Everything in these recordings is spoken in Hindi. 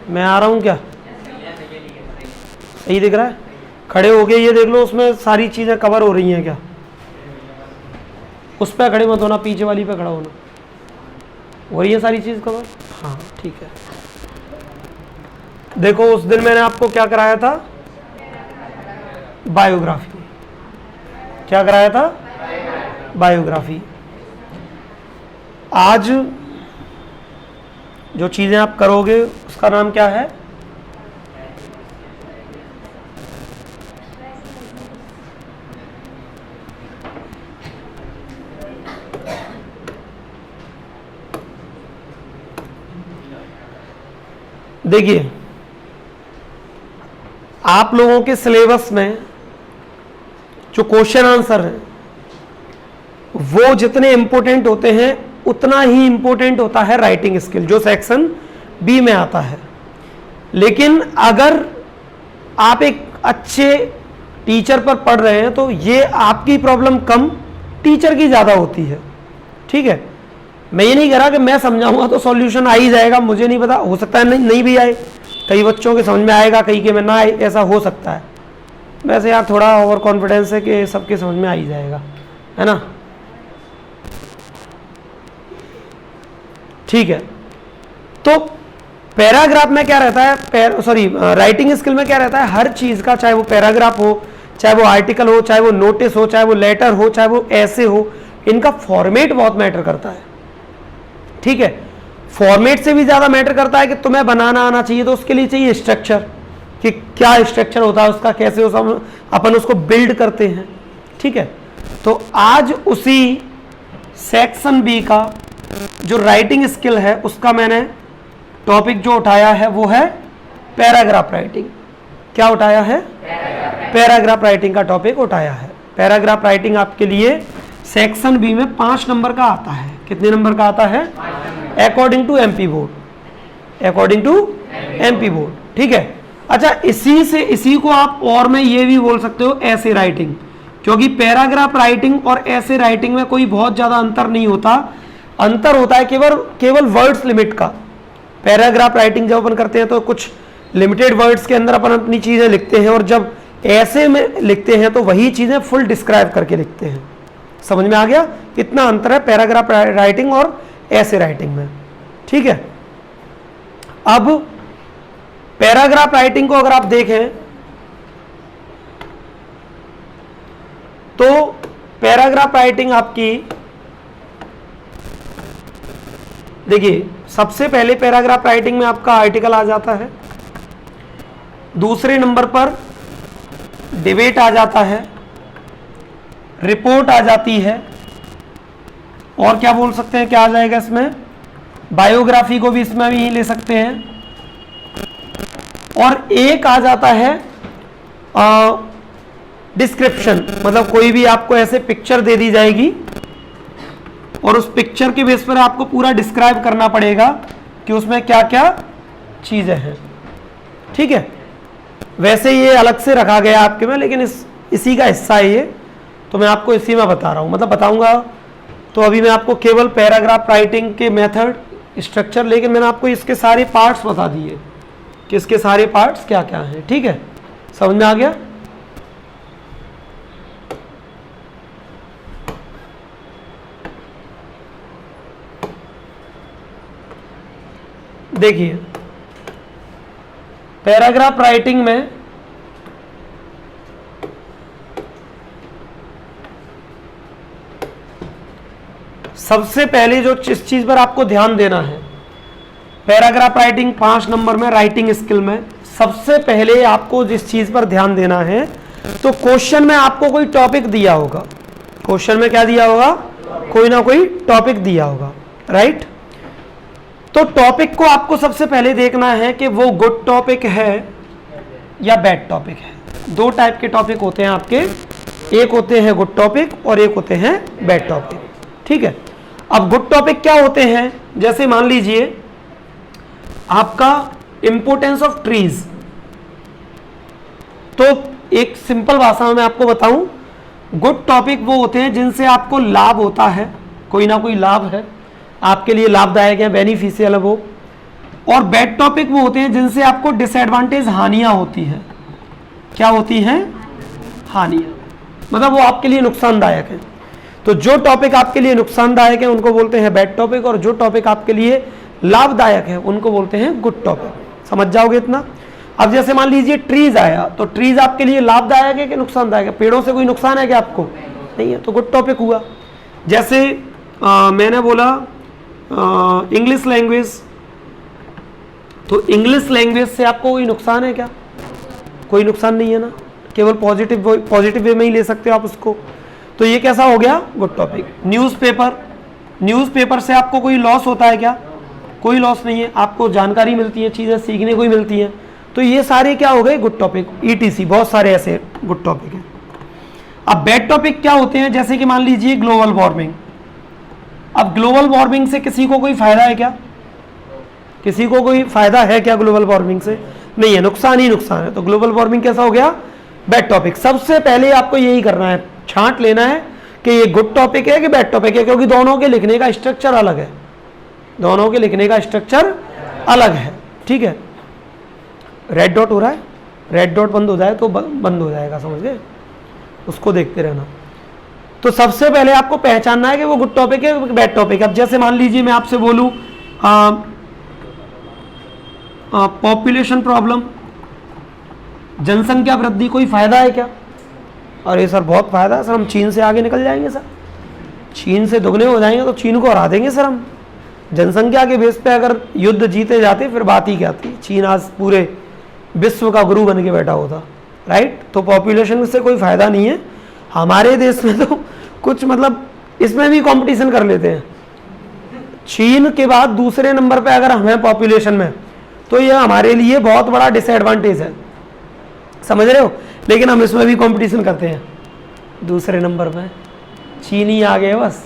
मैं आ रहा हूँ क्या? सही दिख रहा है? खड़े हो गए, ये देख लो उसमें सारी चीज़ें कवर हो रही हैं क्या? उस पर खड़े मत होना, पीछे वाली पे खड़ा होना। हो रही है सारी चीज़ कवर? हाँ ठीक है। देखो उस दिन मैंने आपको क्या कराया था? बायोग्राफी। क्या कराया था? बायोग्राफी। आज जो चीज़ें आप करोगे उसका नाम क्या है? देखिए आप लोगों के सिलेबस में जो क्वेश्चन आंसर है वो जितने इंपॉर्टेंट होते हैं उतना ही इंपॉर्टेंट होता है राइटिंग स्किल, जो सेक्शन बी में आता है। लेकिन अगर आप एक अच्छे टीचर पर पढ़ रहे हैं तो ये आपकी प्रॉब्लम कम, टीचर की ज़्यादा होती है। ठीक है, मैं ये नहीं कह रहा कि मैं समझाऊंगा तो सॉल्यूशन आ ही जाएगा, मुझे नहीं पता, हो सकता है नहीं भी आए, कई बच्चों के समझ में आएगा, कई के में ना आए, ऐसा हो सकता है। वैसे यार थोड़ा ओवर कॉन्फिडेंस है कि सबके समझ में आ ही जाएगा, है ना? ठीक है, तो पैराग्राफ में क्या रहता है, राइटिंग स्किल में क्या रहता है, हर चीज़ का, चाहे वो पैराग्राफ हो, चाहे वो आर्टिकल हो, चाहे वो नोटिस हो, चाहे वो लेटर हो, चाहे वो ऐसे हो, इनका फॉर्मेट बहुत मैटर करता है। ठीक है, फॉर्मेट से भी ज़्यादा मैटर करता है कि तुम्हें बनाना आना चाहिए, तो उसके लिए चाहिए स्ट्रक्चर, कि क्या स्ट्रक्चर होता है उसका, कैसे अपन उसको बिल्ड करते हैं। ठीक है, तो आज उसी सेक्शन बी का जो राइटिंग स्किल है उसका मैंने टॉपिक जो उठाया है वो है पैराग्राफ राइटिंग। क्या उठाया है? पैराग्राफ राइटिंग का टॉपिक उठाया है। पैराग्राफ राइटिंग आपके लिए सेक्शन बी में 5 नंबर का आता है। कितने नंबर का आता है? According to MP board, according to MP board. ठीक है, अच्छा इसी को आप और में ये भी बोल सकते हो ऐसे राइटिंग, क्योंकि पैराग्राफ राइटिंग और ऐसे राइटिंग में कोई बहुत ज़्यादा अंतर नहीं होता। अंतर होता है केवल वर्ड्स लिमिट का। पैराग्राफ राइटिंग जब अपन करते हैं तो कुछ लिमिटेड वर्ड्स के अंदर अपन अपनी चीज़ें लिखते हैं, और जब ऐसे में लिखते हैं तो वही चीज़ें फुल डिस्क्राइब करके लिखते हैं। समझ में आ गया? इतना अंतर है पैराग्राफ राइटिंग और ऐसे राइटिंग में। ठीक है, अब पैराग्राफ राइटिंग को अगर आप देखें तो पैराग्राफ राइटिंग आपकी, देखिए सबसे पहले पैराग्राफ राइटिंग में आपका आर्टिकल आ जाता है, दूसरे नंबर पर डिबेट आ जाता है, रिपोर्ट आ जाती है, और क्या बोल सकते हैं, क्या आ जाएगा इसमें, बायोग्राफी को भी इसमें भी ले सकते हैं, और एक आ जाता है डिस्क्रिप्शन। मतलब कोई भी आपको ऐसे पिक्चर दे दी जाएगी और उस पिक्चर के बेस पर आपको पूरा डिस्क्राइब करना पड़ेगा कि उसमें क्या क्या चीज़ें हैं। ठीक है, वैसे ये अलग से रखा गया आपके में, लेकिन इसी का हिस्सा है ये, तो मैं आपको इसी में बता रहा हूँ, मतलब बताऊँगा। तो अभी मैं आपको केवल पैराग्राफ राइटिंग के मेथड, स्ट्रक्चर, लेकिन मैंने आपको इसके सारे पार्ट्स बता दिए कि इसके सारे पार्ट्स क्या क्या हैं। ठीक है, समझ में आ गया? देखिए पैराग्राफ राइटिंग में सबसे पहले जो जिस चीज पर आपको ध्यान देना है, पैराग्राफ राइटिंग 5 नंबर में राइटिंग स्किल में सबसे पहले आपको जिस चीज पर ध्यान देना है, तो क्वेश्चन में आपको कोई टॉपिक दिया होगा। क्वेश्चन में क्या दिया होगा? कोई ना कोई टॉपिक दिया होगा, राइट? तो टॉपिक को आपको सबसे पहले देखना है कि वो गुड टॉपिक है या बैड टॉपिक है। 2 टाइप के टॉपिक होते हैं आपके, एक होते हैं गुड टॉपिक और एक होते हैं बैड टॉपिक। ठीक है, अब गुड टॉपिक क्या होते हैं? जैसे मान लीजिए आपका इंपोर्टेंस ऑफ ट्रीज, तो एक सिंपल भाषा में मैं आपको बताऊं, गुड टॉपिक वो होते हैं जिनसे आपको लाभ होता है, कोई ना कोई लाभ है, आपके लिए लाभदायक है, बेनिफिशियल है वो, और बैड टॉपिक वो होते हैं जिनसे आपको डिसएडवांटेज, हानियां होती हैं। क्या होती हैं? हानियां, मतलब वो आपके लिए नुकसानदायक है। तो जो टॉपिक आपके लिए नुकसानदायक है उनको बोलते हैं बैड टॉपिक, और जो टॉपिक आपके लिए लाभदायक है उनको बोलते हैं गुड टॉपिक। समझ जाओगे इतना? अब जैसे मान लीजिए ट्रीज आया, तो ट्रीज आपके लिए लाभदायक है कि नुकसानदायक है? पेड़ों से कोई नुकसान है क्या आपको? नहीं है, तो गुड टॉपिक हुआ। जैसे मैंने बोला इंग्लिश लैंग्वेज, तो इंग्लिश लैंग्वेज से आपको कोई नुकसान है क्या? कोई नुकसान नहीं है ना, केवल पॉजिटिव वे में ही ले सकते हो आप उसको। तो ये कैसा हो गया? Good topic. न्यूज़पेपर से आपको कोई लॉस होता है क्या? कोई लॉस नहीं है, आपको जानकारी मिलती है, चीज़ें सीखने को ही मिलती हैं। तो ये सारे क्या हो गए? Good topic. ETC बहुत सारे ऐसे गुड टॉपिक हैं। अब बैड टॉपिक क्या होते हैं? जैसे कि मान लीजिए ग्लोबल वार्मिंग। अब ग्लोबल वार्मिंग से किसी को कोई फायदा है क्या? किसी को कोई फायदा है क्या ग्लोबल वार्मिंग से? नहीं है, नुकसान ही नुकसान है। तो ग्लोबल वार्मिंग कैसा हो गया? Bad topic. सबसे पहले आपको यही करना है, छांट लेना है कि ये गुड टॉपिक है कि बैड टॉपिक है, क्योंकि दोनों के लिखने का स्ट्रक्चर अलग है। दोनों के लिखने का स्ट्रक्चर अलग है, ठीक है। रेड डॉट हो रहा है, रेड डॉट बंद हो जाए तो बंद हो जाएगा, समझ गए? उसको देखते रहना। तो सबसे पहले आपको पहचानना है कि वो गुड टॉपिक है कि बैड टॉपिक है। अब जैसे मान लीजिए मैं आपसे बोलूं पॉपुलेशन प्रॉब्लम, जनसंख्या वृद्धि, कोई फायदा है क्या? अरे सर बहुत फायदा है सर, हम चीन से आगे निकल जाएंगे सर, चीन से दुगने हो जाएंगे तो चीन को हरा देंगे सर हम। जनसंख्या के बेस पे अगर युद्ध जीते जाते फिर बात ही क्या थी, चीन आज पूरे विश्व का गुरु बन के बैठा होता, राइट। तो पॉपुलेशन से कोई फायदा नहीं है। हमारे देश में तो कुछ मतलब इसमें भी कंपटीशन कर लेते हैं, चीन के बाद दूसरे नंबर पे अगर हमें पॉपुलेशन में, तो यह हमारे लिए बहुत बड़ा डिसएडवांटेज है, समझ रहे हो। लेकिन हम इसमें भी कंपटीशन करते हैं, दूसरे नंबर पे चीन ही आ गए, बस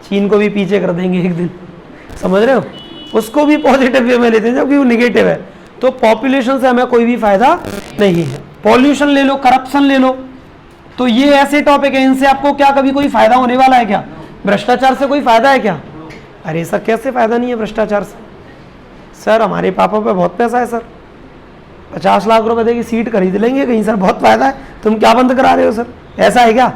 चीन को भी पीछे कर देंगे एक दिन, समझ रहे हो। उसको भी पॉजिटिव वे में लेते हैं जबकि वो निगेटिव है। तो पॉपुलेशन से हमें कोई भी फायदा नहीं है। पॉल्यूशन ले लो, करप्शन ले लो, तो ये ऐसे टॉपिक है, इनसे आपको क्या कभी कोई फायदा होने वाला है क्या? भ्रष्टाचार से कोई फायदा है क्या? अरे सर कैसे फायदा नहीं है भ्रष्टाचार से? सर हमारे पापा पे बहुत पैसा है सर, 50 लाख रुपए की सीट खरीद लेंगे कहीं सर, बहुत फायदा है, तुम क्या बंद करा रहे हो सर? ऐसा है क्या?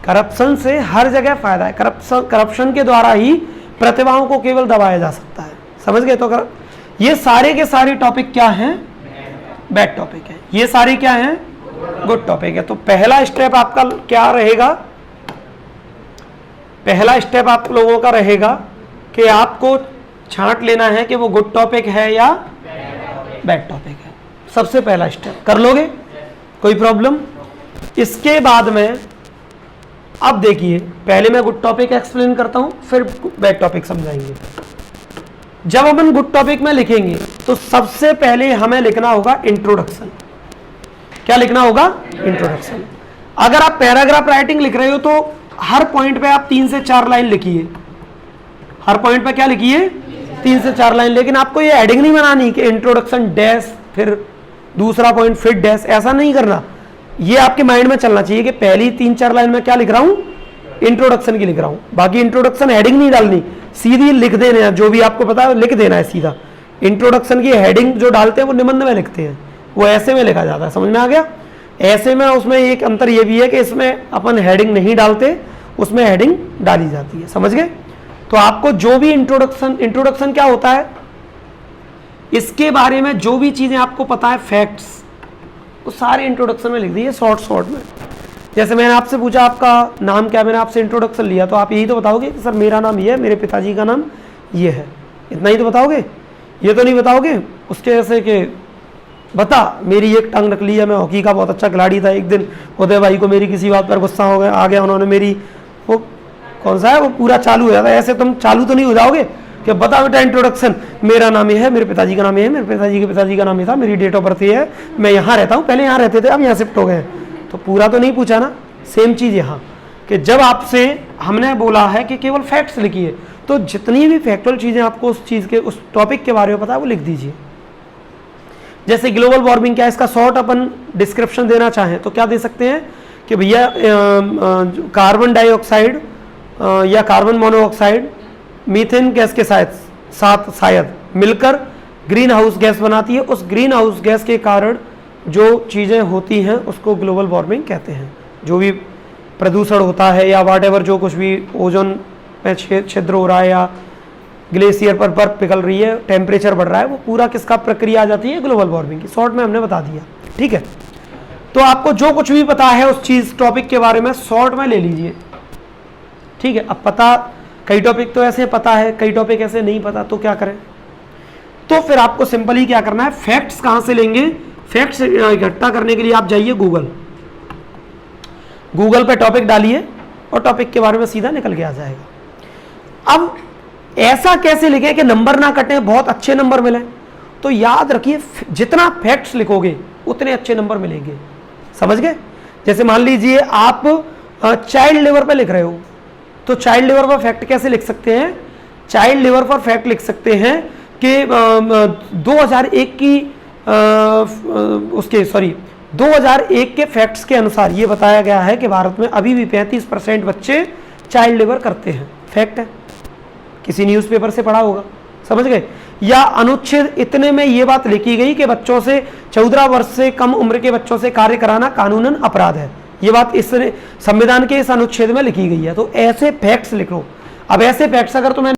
करप्शन से हर जगह फायदा है। करप्शन के द्वारा ही प्रतिभाओं को केवल दबाया जा सकता है, समझ गए। तो ये सारे के सारे टॉपिक क्या हैं? बैड टॉपिक है। ये सारे क्या हैं? गुड टॉपिक है। तो पहला स्टेप आपका क्या रहेगा? पहला स्टेप आप लोगों का रहेगा कि आपको छांट लेना है कि वो गुड टॉपिक है या बैड टॉपिक है। सबसे पहला स्टेप कर लोगे, कोई प्रॉब्लम? इसके बाद में अब देखिए, पहले मैं गुड टॉपिक एक्सप्लेन करता हूं, फिर बैड टॉपिक समझाएंगे। जब अपन गुड टॉपिक में लिखेंगे तो सबसे पहले हमें लिखना होगा इंट्रोडक्शन। क्या लिखना होगा? इंट्रोडक्शन। अगर आप पैराग्राफ राइटिंग लिख रहे हो तो हर पॉइंट पे आप 3 से 4 लाइन लिखिए। हर पॉइंट पे क्या लिखिए? 3 से 4 लाइन। लेकिन आपको ये हेडिंग नहीं बनानी कि इंट्रोडक्शन डैश फिर दूसरा पॉइंट फिर डैश, ऐसा नहीं करना। ये आपके माइंड में चलना चाहिए कि पहली 3-4 लाइन में क्या लिख रहा हूं? इंट्रोडक्शन की लिख रहा हूं। बाकी इंट्रोडक्शन हेडिंग नहीं डालनी, सीधी लिख देना है, जो भी आपको पता है लिख देना है सीधा। इंट्रोडक्शन की हेडिंग जो डालते हैं वो निबंध में लिखते हैं, वो ऐसे में लिखा जाता है, समझ में आ गया। ऐसे में उसमें एक अंतर ये भी है कि इसमें अपन हेडिंग नहीं डालते, उसमें हेडिंग डाली जाती है, समझ गए। तो आपको जो भी इंट्रोडक्शन क्या होता है, इसके बारे में जो भी चीजें आपको पता है, फैक्ट्स, वो सारे इंट्रोडक्शन में लिख दिए शॉर्ट में। जैसे मैंने आपसे पूछा आपका नाम क्या, मैंने आपसे इंट्रोडक्शन लिया, तो आप यही तो बताओगे कि सर मेरा नाम ये है, मेरे पिताजी का नाम ये है, इतना ही तो बताओगे। ये तो नहीं बताओगे उसके जैसे कि बता मेरी एक टांग निकली है, मैं हॉकी का बहुत अच्छा खिलाड़ी था, एक दिन उदय भाई को मेरी किसी बात पर गुस्सा हो गया, आ गया, उन्होंने मेरी वो कौन सा है वो पूरा चालू हो जाता है। ऐसे तुम चालू तो नहीं हो जाओगे कि बता बेटा इंट्रोडक्शन, मेरा नाम ये है, मेरे पिताजी का नाम ये है, मेरे पिताजी का नाम ये था, मेरी डेट ऑफ बर्थ ये है, मैं यहाँ रहता हूँ, पहले यहाँ रहते थे अब यहाँ शिफ्ट हो गए। तो पूरा तो नहीं पूछा ना। सेम चीज़ यहाँ कि जब आपसे हमने बोला है कि केवल फैक्ट्स लिखिए, तो जितनी भी फैक्चुअल चीज़ें आपको उस चीज़ के उस टॉपिक के बारे में पता है वो लिख दीजिए। जैसे ग्लोबल वार्मिंग क्या है, इसका शॉर्ट अपन डिस्क्रिप्शन देना चाहें तो क्या दे सकते हैं कि भैया कार्बन डाइऑक्साइड या कार्बन मोनोऑक्साइड मीथेन गैस के साथ शायद मिलकर ग्रीन हाउस गैस बनाती है, उस ग्रीन हाउस गैस के कारण जो चीज़ें होती हैं उसको ग्लोबल वार्मिंग कहते हैं। जो भी प्रदूषण होता है या वाट एवर, जो कुछ भी ओजोन में छिद्र हो रहा है या ग्लेशियर पर बर्फ पिघल रही है, टेम्परेचर बढ़ रहा है, वो पूरा किसका प्रक्रिया आ जाती है, ग्लोबल वार्मिंग की। शॉर्ट में हमने बता दिया, ठीक है। तो आपको जो कुछ भी पता है उस चीज़ टॉपिक के बारे में शॉर्ट में ले लीजिए, ठीक है। अब पता, कई टॉपिक तो ऐसे पता है, कई टॉपिक ऐसे नहीं पता, तो क्या करें? तो फिर आपको सिंपली क्या करना है, फैक्ट्स कहाँ से लेंगे? फैक्ट्स इकट्ठा करने के लिए आप जाइए गूगल पे टॉपिक डालिए और टॉपिक के बारे में सीधा निकल के आ जाएगा। अब ऐसा कैसे लिखें कि नंबर ना कटे, बहुत अच्छे नंबर मिले? तो याद रखिए, जितना फैक्ट्स लिखोगे उतने अच्छे नंबर मिलेंगे, समझ गए? जैसे मान लीजिए आप चाइल्ड लेबर पे लिख रहे हो, तो चाइल्ड लेबर पर फैक्ट कैसे लिख सकते हैं? चाइल्ड लेबर पर फैक्ट लिख सकते हैं कि 2001 की 2001 के फैक्ट्स के अनुसार ये बताया गया है कि भारत में अभी भी 35% बच्चे चाइल्ड लेबर करते हैं। फैक्ट है, किसी न्यूज़पेपर से पढ़ा होगा, समझ गए? या अनुच्छेद इतने में ये बात लिखी गई कि बच्चों से 14 वर्ष से कम उम्र के बच्चों से कार्य कराना कानूनन अपराध है। ये बात इस संविधान के इस अनुच्छेद में लिखी गई है। तो ऐसे फैक्ट्स लिखो। अब ऐसे फैक्ट्स अगर तुम्हें